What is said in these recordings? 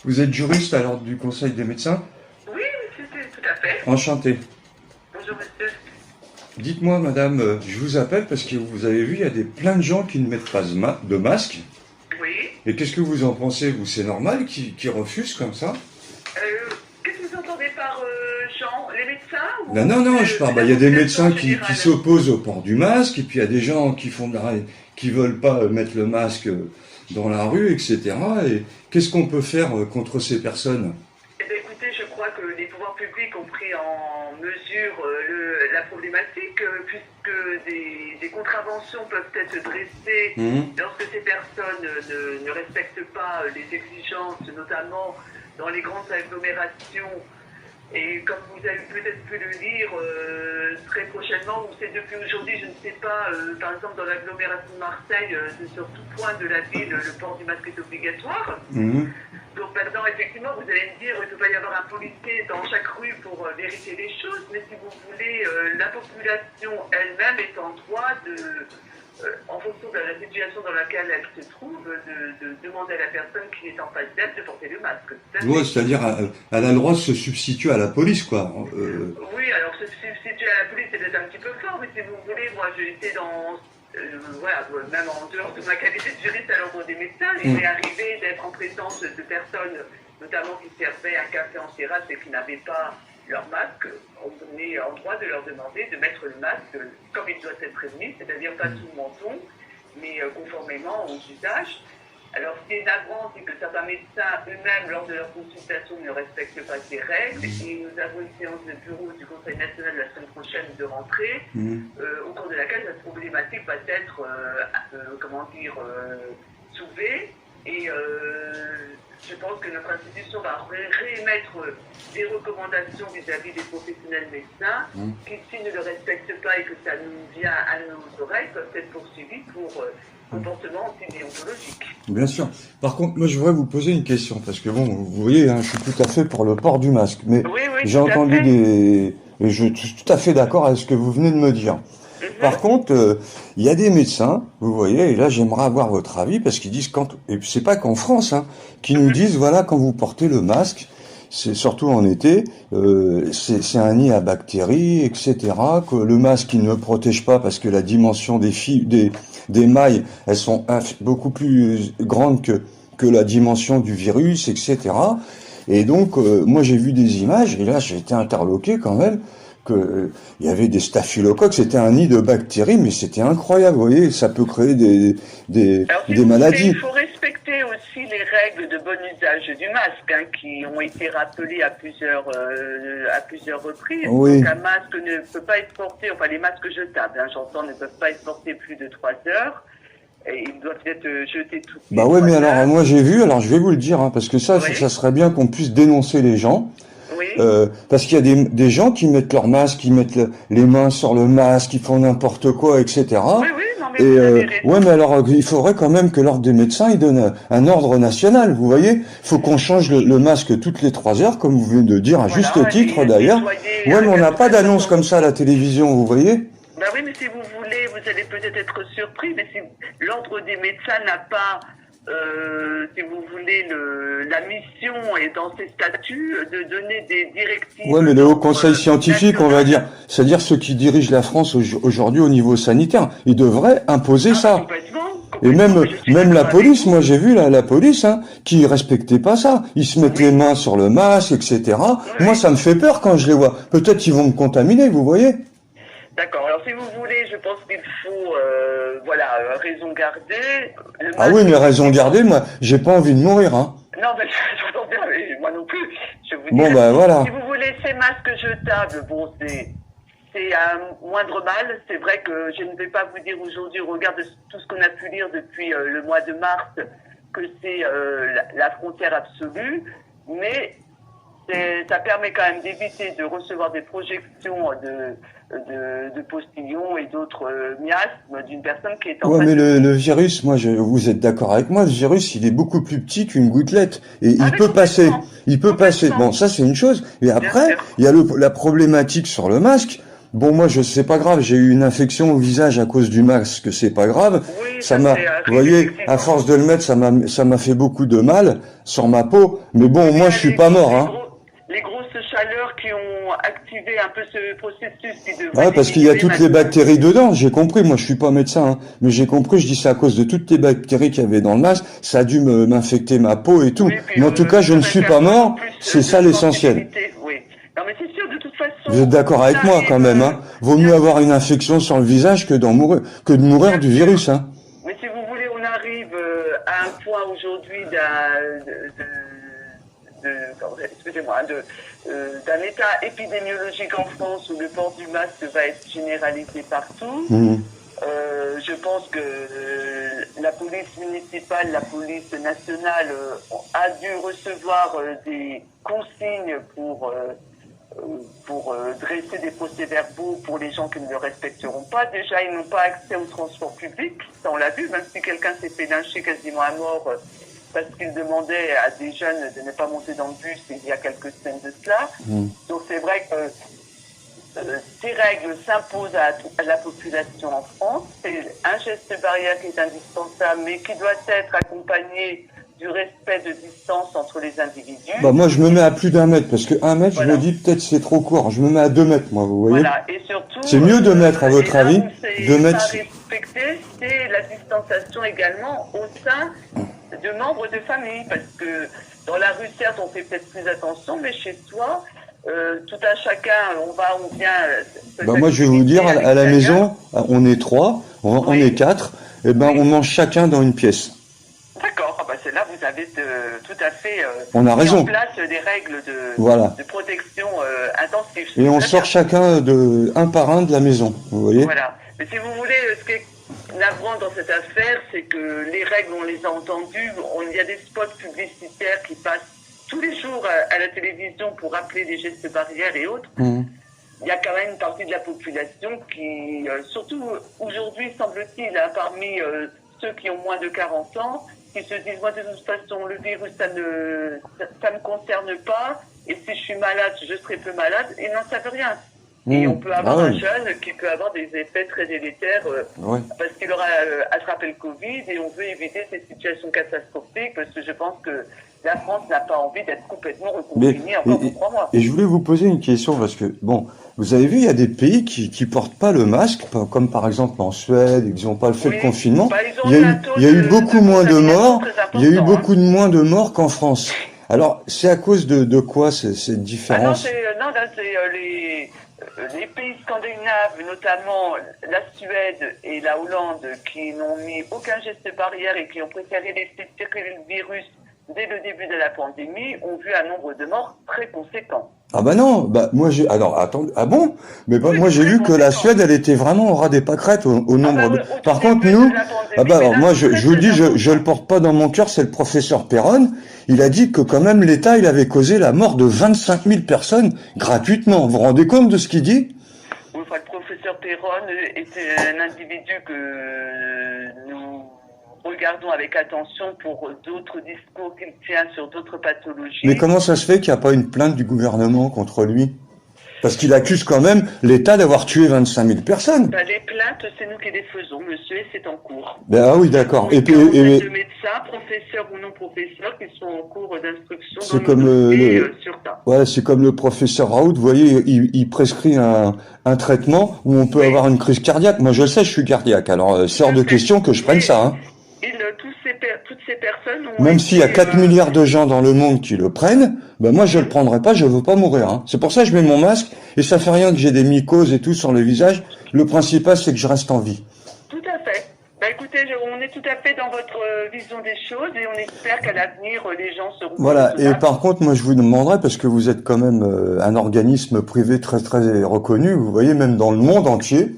Vous êtes juriste à l'ordre du Conseil des médecins? Oui, tout à fait. Enchanté. Bonjour monsieur. Dites-moi, madame, je vous appelle parce que vous avez vu, il y a plein de gens qui ne mettent pas de masque. Oui. Et qu'est-ce que vous en pensez, vous? C'est normal qu'ils refusent comme ça? Qu'est-ce que vous entendez par gens? Les médecins ou Non, je parle. Il y a des médecins qui s'opposent au port du masque, et puis il y a des gens qui qui veulent pas mettre le masque dans la rue, etc. Et qu'est-ce qu'on peut faire contre ces personnes? Eh bien, écoutez, je crois que les pouvoirs publics ont pris en mesure la problématique, puisque des contraventions peuvent être dressées lorsque ces personnes ne respectent pas les exigences, notamment dans les grandes agglomérations. Et comme vous avez peut-être pu le lire très prochainement, ou c'est depuis aujourd'hui, je ne sais pas, par exemple dans l'agglomération de Marseille, sur tout point de la ville, le port du masque est obligatoire. Donc maintenant, effectivement, vous allez me dire qu'il ne peut pas y avoir un policier dans chaque rue pour vérifier les choses, mais si vous voulez, la population elle-même est en droit en fonction de la situation dans laquelle elle se trouve, de demander à la personne qui est en face d'elle de porter le masque. Oui, c'est-à-dire elle a le droit de se substituer à la police, quoi. Oui, alors se substituer à la police, c'est peut-être un petit peu fort, mais si vous voulez, moi j'ai été voilà, même en dehors de ma qualité de juriste à l'ordre des médecins, il m'est arrivé d'être en présence de personnes, notamment qui servaient un café en terrasse et qui n'avaient pas leur masque. On est en droit de leur demander de mettre le masque comme il doit être prévenu, c'est-à-dire pas sous le menton, mais conformément aux usages. Alors, ce qui est navrant, c'est que certains médecins eux-mêmes, lors de leur consultation, ne respectent pas ces règles. Et nous avons une séance de bureau du Conseil national la semaine prochaine de rentrée, au cours de laquelle cette problématique va être, soulevée. Et je pense que notre institution va réémettre des recommandations vis-à-vis des professionnels médecins qui, s'ils ne le respectent pas et que ça nous vient à nos oreilles, peuvent être poursuivis pour comportement antidéontologique. Bien sûr. Par contre, moi, je voudrais vous poser une question, parce que bon, vous voyez, je suis tout à fait pour le port du masque, mais j'ai entendu et je suis tout à fait d'accord avec ce que vous venez de me dire. Par contre, il y a des médecins, vous voyez, et là j'aimerais avoir votre avis, parce qu'ils disent et c'est pas qu'en France, qui nous disent, voilà, quand vous portez le masque, c'est surtout en été, c'est un nid à bactéries, etc., que le masque il ne protège pas parce que la dimension des mailles, elles sont beaucoup plus grandes que la dimension du virus, etc. Et donc, moi j'ai vu des images, et là j'ai été interloqué quand même, il y avait des staphylocoques, c'était un nid de bactéries, mais c'était incroyable, vous voyez, ça peut créer des maladies. Il faut respecter aussi les règles de bon usage du masque, qui ont été rappelées à plusieurs reprises. Oui. Donc un masque ne peut pas être porté, enfin les masques jetables, j'entends, ne peuvent pas être portés plus de 3 heures. Et ils doivent être jetés tout de suite. Bah ouais, mais alors moi j'ai vu, alors je vais vous le dire, parce que ça serait bien qu'on puisse dénoncer les gens. Parce qu'il y a des gens qui mettent leur masque, qui mettent les mains sur le masque, qui font n'importe quoi, etc. Non, mais vous avez raison. Ouais, mais alors il faudrait quand même que l'ordre des médecins il donne un ordre national, vous voyez. Il faut qu'on change le masque toutes les 3 heures, comme vous venez de dire, à juste titre d'ailleurs. Ouais, mais on n'a pas d'annonce comme ça à la télévision, vous voyez. Ben oui, mais si vous voulez, vous allez peut-être être surpris, mais si l'ordre des médecins n'a pas, si vous voulez, la mission et dans ses statuts de donner des directives. Ouais, mais le Haut Conseil scientifique, on va dire, c'est-à-dire ceux qui dirigent la France aujourd'hui au niveau sanitaire, ils devraient imposer ça. Et même la police, moi j'ai vu la police, qui respectait pas ça. Ils se mettent les mains sur le masque, etc. Moi ça me fait peur quand je les vois. Peut-être qu'ils vont me contaminer, vous voyez. D'accord. Alors, si vous voulez, je pense qu'il faut, raison garder. Ah oui, mais raison garder, moi, j'ai pas envie de mourir, Non, mais j'entends bien, mais moi non plus. Je vous bon, voilà. Si vous voulez ces masques jetables, bon, c'est un moindre mal. C'est vrai que je ne vais pas vous dire aujourd'hui, au regard de tout ce qu'on a pu lire depuis le mois de mars, que c'est la frontière absolue, mais ça permet quand même d'éviter de recevoir des projections de postillons et d'autres miasmes d'une personne qui est en mais le virus, vous êtes d'accord avec moi, le virus, il est beaucoup plus petit qu'une gouttelette. Et il peut passer. Bon, ça, c'est une chose. Et après, il y a la problématique sur le masque. Bon, moi, c'est pas grave, j'ai eu une infection au visage à cause du masque, c'est pas grave. Oui, Ça m'a, vous voyez, à force de le mettre, ça m'a fait beaucoup de mal sur ma peau. Mais bon, moi, je suis pas mort, hein. Les grosses chaleurs qui ont activé un peu ce processus qui devrait. Ouais, parce qu'il y a toutes les bactéries dedans, j'ai compris, moi je suis pas médecin, hein, mais j'ai compris, je dis c'est à cause de toutes les bactéries qu'il y avait dans le masque, ça a dû m'infecter ma peau et tout. Oui, mais en tout cas, je ne suis pas mort, c'est ça l'essentiel. Oui. Non mais c'est sûr, de toute façon. Vous êtes d'accord avec moi quand même, hein. Vaut mieux avoir une infection sur le visage que de mourir du virus, hein. Mais si vous voulez, on arrive à un point aujourd'hui d'un état épidémiologique en France où le port du masque va être généralisé partout. Je pense que la police municipale, la police nationale a dû recevoir des consignes pour dresser des procès-verbaux pour les gens qui ne le respecteront pas. Déjà, ils n'ont pas accès au transport public, ça on l'a vu, même si quelqu'un s'est fait lyncher quasiment à mort parce qu'il demandait à des jeunes de ne pas monter dans le bus il y a quelques semaines de cela. Donc c'est vrai que ces règles s'imposent à la population en France. C'est un geste barrière qui est indispensable, mais qui doit être accompagné du respect de distance entre les individus. Bah moi je me mets à plus d'1 mètre, parce que 1 mètre, voilà. Je me dis peut-être c'est trop court. Je me mets à 2 mètres, moi, vous voyez. Voilà, et surtout. C'est mieux 2 mètres, à votre avis. 2 mètres. Respecter, c'est la distanciation également au sein de membres de famille, parce que dans la rue, certes, on fait peut-être plus attention, mais chez soi, tout un chacun, on va, on vient. Bah moi je vais vous dire, à la maison, on est 3, on est 4, et ben on mange chacun dans une pièce. D'accord, bah c'est là vous avez tout à fait on a raison. mis en place des règles de protection intensive. Et on sort chacun un par un de la maison, vous voyez. Voilà. Mais si vous voulez, ce qui est navrant dans cette affaire, c'est que les règles, on les a entendues. Il y a des spots publicitaires qui passent tous les jours à la télévision pour rappeler les gestes barrières et autres. Il y a quand même une partie de la population qui, surtout aujourd'hui, semble-t-il, parmi ceux qui ont moins de 40 ans, qui se disent, moi de toute façon, le virus, ça me concerne pas, et si je suis malade, je serai peu malade, et n'en savent rien. Et on peut avoir un jeune qui peut avoir des effets très délétères parce qu'il aura attrapé le Covid, et on veut éviter ces situations catastrophiques, parce que je pense que la France n'a pas envie d'être complètement reconfinée encore pour 3 mois. Et je voulais vous poser une question, parce que, bon, vous avez vu, il y a des pays qui portent pas le masque, comme par exemple en Suède, ils n'ont pas fait le confinement. Bah, il y a eu beaucoup moins de morts, il y a eu beaucoup moins de morts qu'en France. Alors, c'est à cause de quoi cette différence? Les pays scandinaves, notamment la Suède et la Hollande, qui n'ont mis aucun geste barrière et qui ont préféré laisser circuler le virus dès le début de la pandémie, ont vu un nombre de morts très conséquent. Ah bah non, moi j'ai, alors attendez, ah bon? Mais moi j'ai vu que la Suède, elle était vraiment au ras des pâquerettes au nombre de... Par contre nous, alors moi je vous le dis, je le porte pas dans mon cœur, c'est le professeur Perron, il a dit que quand même l'État, il avait causé la mort de 25 000 personnes gratuitement. Vous vous rendez compte de ce qu'il dit? Oui, enfin, le professeur Perron était un individu que nous regardons avec attention pour d'autres discours qu'il tient sur d'autres pathologies. Mais comment ça se fait qu'il n'y a pas une plainte du gouvernement contre lui? Parce qu'il accuse quand même l'État d'avoir tué 25 000 personnes. Bah, les plaintes, c'est nous qui les faisons, monsieur, et c'est en cours. Ben ah oui, d'accord. Et puis, de médecins, professeurs ou non professeurs, qui sont en cours d'instruction c'est comme sur ça. Ouais, c'est comme le professeur Raoult, vous voyez, il prescrit un traitement où on peut avoir une crise cardiaque. Moi, je sais, je suis cardiaque, alors c'est hors de question que je prenne ça. Hein. Toutes ces personnes ont même s'il y a 4 milliards de gens dans le monde qui le prennent, ben moi je le prendrai pas, je veux pas mourir. Hein. C'est pour ça que je mets mon masque, et ça fait rien que j'ai des mycoses et tout sur le visage. Le principal, c'est que je reste en vie. Tout à fait. Ben écoutez, on est tout à fait dans votre vision des choses, et on espère qu'à l'avenir, les gens seront... Voilà, et par contre, moi je vous demanderais, parce que vous êtes quand même un organisme privé très très reconnu, vous voyez, même dans le monde entier,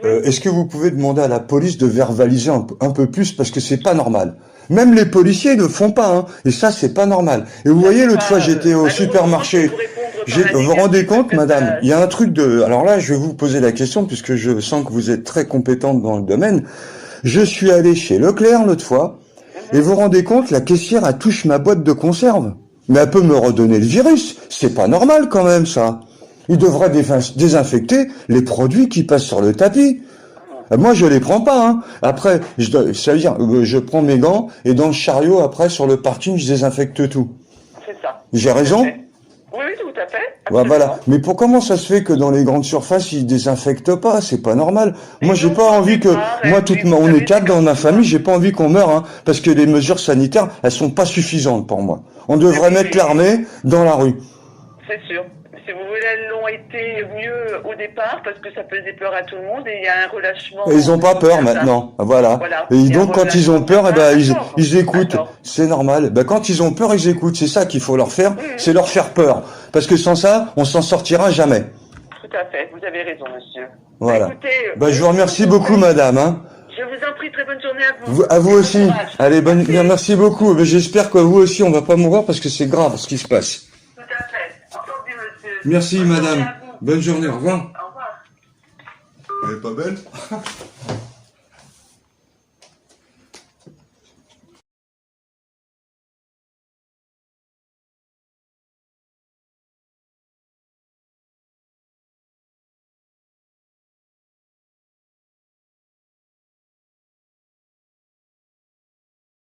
est-ce que vous pouvez demander à la police de verbaliser un peu plus, parce que c'est pas normal. Même les policiers ne le font pas, hein, et ça c'est pas normal. Et vous voyez, l'autre fois j'étais au supermarché, vous vous rendez compte, madame, il y a un truc de... Alors là, je vais vous poser la question, puisque je sens que vous êtes très compétente dans le domaine. Je suis allé chez Leclerc l'autre fois, et vous vous rendez compte, la caissière, elle touche ma boîte de conserve. Mais elle peut me redonner le virus. C'est pas normal quand même, ça. Ils devraient désinfecter les produits qui passent sur le tapis. Moi, je les prends pas. Hein. Après, ça veut dire, je prends mes gants et dans le chariot, après, sur le parking, je désinfecte tout. C'est ça. J'ai raison? Oui, tout à fait. Ouais, voilà. Mais comment ça se fait que dans les grandes surfaces, ils désinfectent pas? C'est pas normal. Moi, j'ai pas envie que, on est 4 dans ma famille, j'ai pas envie qu'on meure, hein, parce que les mesures sanitaires, elles sont pas suffisantes pour moi. On devrait mettre l'armée dans la rue. C'est sûr. Si vous voulez, elles l'ont été mieux au départ parce que ça faisait peur à tout le monde et il y a un relâchement. Et ils ont pas peur maintenant, voilà. Et donc quand ils ont peur, ils écoutent. C'est normal. Quand ils ont peur, ils écoutent. C'est ça qu'il faut leur faire, c'est leur faire peur. Parce que sans ça, on s'en sortira jamais. Tout à fait. Vous avez raison, monsieur. Voilà. Écoutez, je vous remercie beaucoup, madame. Hein. Je vous en prie, très bonne journée à vous. À vous aussi. Allez, merci beaucoup. J'espère que vous aussi, on va pas mourir parce que c'est grave ce qui se passe. Tout à fait. Entendu, monsieur. Merci, madame. Bonne journée. Au revoir. Au revoir. Elle est pas belle?